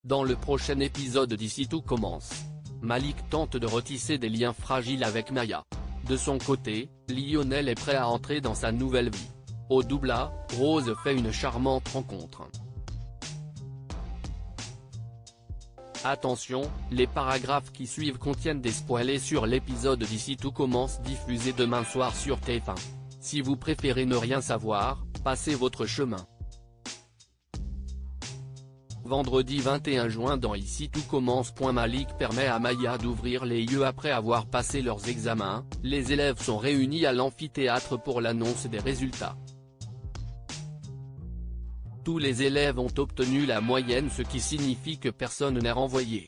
Dans le prochain épisode d'Ici tout commence, Malik tente de retisser des liens fragiles avec Maya. De son côté, Lionel est prêt à entrer dans sa nouvelle vie. Au Doubla, Rose fait une charmante rencontre. Attention, les paragraphes qui suivent contiennent des spoilers sur l'épisode d'Ici tout commence diffusé demain soir sur TF1. Si vous préférez ne rien savoir, passez votre chemin. Vendredi 21 juin dans Ici tout commence. Malik permet à Maya d'ouvrir les yeux après avoir passé leurs examens. Les élèves sont réunis à l'amphithéâtre pour l'annonce des résultats. Tous les élèves ont obtenu la moyenne, ce qui signifie que personne n'est renvoyé.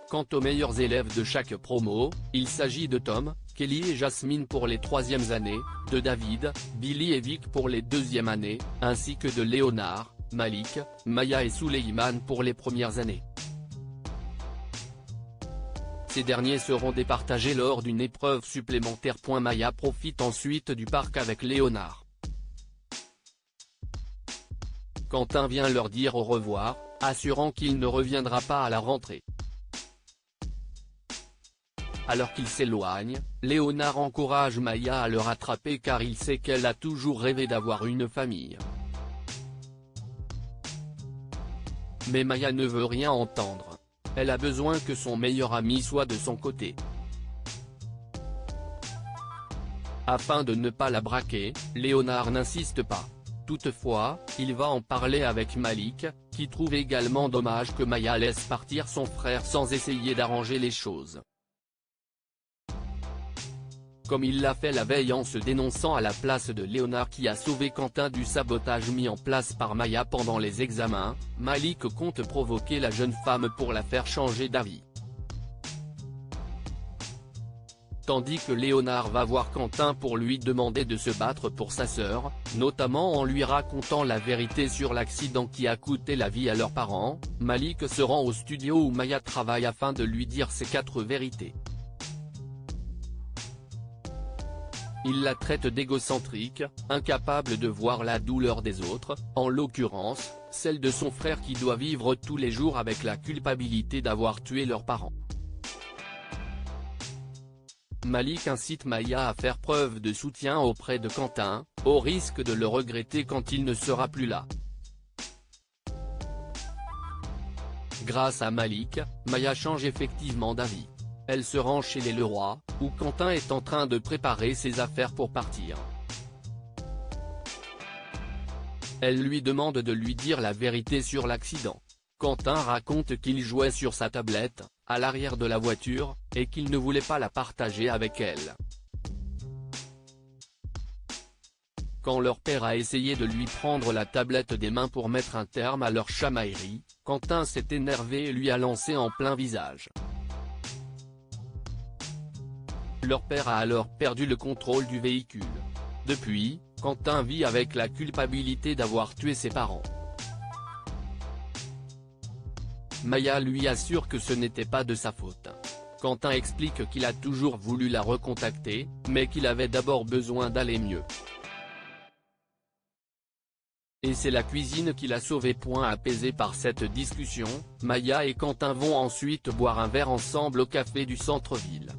Quant aux meilleurs élèves de chaque promo, il s'agit de Tom, Kelly et Jasmine pour les 3e années, de David, Billy et Vic pour les 2e années, ainsi que de Léonard, Malik, Maya et Souleyman pour les premières années. Ces derniers seront départagés lors d'une épreuve supplémentaire. Maya profite ensuite du parc avec Léonard. Quentin vient leur dire au revoir, assurant qu'il ne reviendra pas à la rentrée. Alors qu'il s'éloigne, Léonard encourage Maya à le rattraper car il sait qu'elle a toujours rêvé d'avoir une famille. Mais Maya ne veut rien entendre. Elle a besoin que son meilleur ami soit de son côté. Afin de ne pas la braquer, Léonard n'insiste pas. Toutefois, il va en parler avec Malik, qui trouve également dommage que Maya laisse partir son frère sans essayer d'arranger les choses. Comme il l'a fait la veille en se dénonçant à la place de Léonard qui a sauvé Quentin du sabotage mis en place par Maya pendant les examens, Malik compte provoquer la jeune femme pour la faire changer d'avis. Tandis que Léonard va voir Quentin pour lui demander de se battre pour sa sœur, notamment en lui racontant la vérité sur l'accident qui a coûté la vie à leurs parents, Malik se rend au studio où Maya travaille afin de lui dire ces 4 vérités. Il la traite d'égocentrique, incapable de voir la douleur des autres, en l'occurrence, celle de son frère qui doit vivre tous les jours avec la culpabilité d'avoir tué leurs parents. Malik incite Maya à faire preuve de soutien auprès de Quentin, au risque de le regretter quand il ne sera plus là. Grâce à Malik, Maya change effectivement d'avis. Elle se rend chez les Leroy, où Quentin est en train de préparer ses affaires pour partir. Elle lui demande de lui dire la vérité sur l'accident. Quentin raconte qu'il jouait sur sa tablette, à l'arrière de la voiture, et qu'il ne voulait pas la partager avec elle. Quand leur père a essayé de lui prendre la tablette des mains pour mettre un terme à leur chamaillerie, Quentin s'est énervé et lui a lancé en plein visage. Leur père a alors perdu le contrôle du véhicule. Depuis, Quentin vit avec la culpabilité d'avoir tué ses parents. Maya lui assure que ce n'était pas de sa faute. Quentin explique qu'il a toujours voulu la recontacter, mais qu'il avait d'abord besoin d'aller mieux. Et c'est la cuisine qui l'a sauvé. Apaisé par cette discussion, Maya et Quentin vont ensuite boire un verre ensemble au café du centre-ville.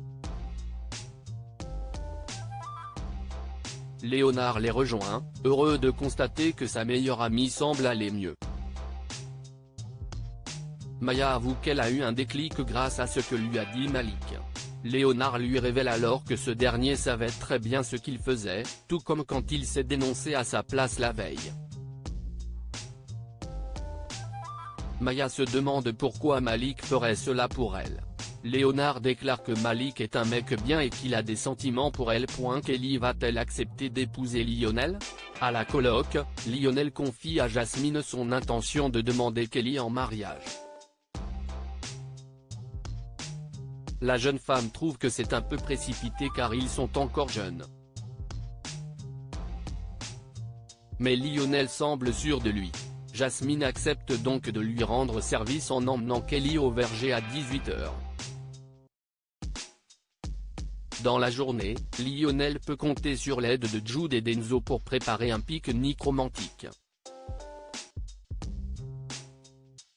Léonard les rejoint, heureux de constater que sa meilleure amie semble aller mieux. Maya avoue qu'elle a eu un déclic grâce à ce que lui a dit Malik. Léonard lui révèle alors que ce dernier savait très bien ce qu'il faisait, tout comme quand il s'est dénoncé à sa place la veille. Maya se demande pourquoi Malik ferait cela pour elle. Léonard déclare que Malik est un mec bien et qu'il a des sentiments pour elle. Kelly va-t-elle accepter d'épouser Lionel? À la colloque, Lionel confie à Jasmine son intention de demander Kelly en mariage. La jeune femme trouve que c'est un peu précipité car ils sont encore jeunes. Mais Lionel semble sûr de lui. Jasmine accepte donc de lui rendre service en emmenant Kelly au verger à 18 h. Dans la journée, Lionel peut compter sur l'aide de Jude et d'Enzo pour préparer un pique-nique romantique.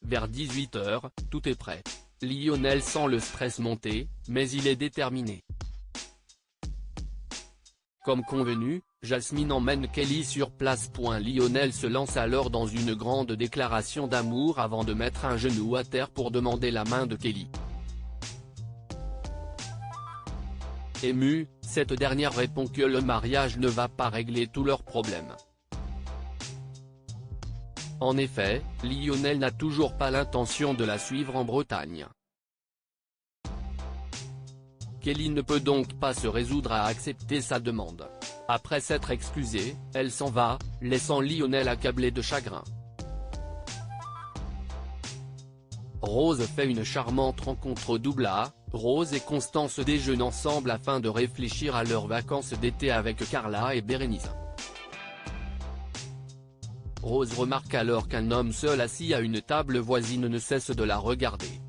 Vers 18h, tout est prêt. Lionel sent le stress monter, mais il est déterminé. Comme convenu, Jasmine emmène Kelly sur place. Lionel se lance alors dans une grande déclaration d'amour avant de mettre un genou à terre pour demander la main de Kelly. Émue, cette dernière répond que le mariage ne va pas régler tous leurs problèmes. En effet, Lionel n'a toujours pas l'intention de la suivre en Bretagne. Kelly ne peut donc pas se résoudre à accepter sa demande. Après s'être excusée, elle s'en va, laissant Lionel accablé de chagrin. Rose fait une charmante rencontre au double A. Rose et Constance déjeunent ensemble afin de réfléchir à leurs vacances d'été avec Carla et Bérénice. Rose remarque alors qu'un homme seul assis à une table voisine ne cesse de la regarder.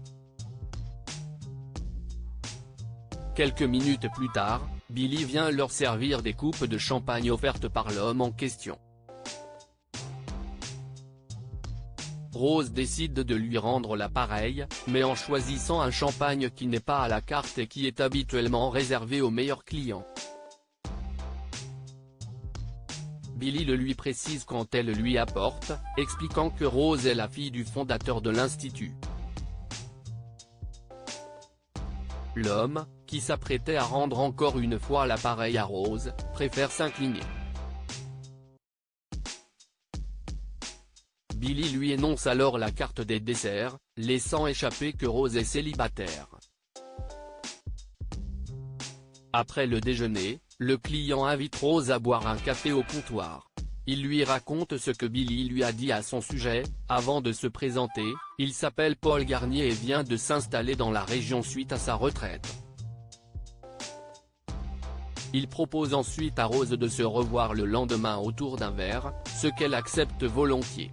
Quelques minutes plus tard, Billy vient leur servir des coupes de champagne offertes par l'homme en question. Rose décide de lui rendre l'appareil, mais en choisissant un champagne qui n'est pas à la carte et qui est habituellement réservé aux meilleurs clients. Billy le lui précise quand elle lui apporte, expliquant que Rose est la fille du fondateur de l'institut. L'homme, qui s'apprêtait à rendre encore une fois l'appareil à Rose, préfère s'incliner. Billy lui énonce alors la carte des desserts, laissant échapper que Rose est célibataire. Après le déjeuner, le client invite Rose à boire un café au comptoir. Il lui raconte ce que Billy lui a dit à son sujet. Avant de se présenter, il s'appelle Paul Garnier et vient de s'installer dans la région suite à sa retraite. Il propose ensuite à Rose de se revoir le lendemain autour d'un verre, ce qu'elle accepte volontiers.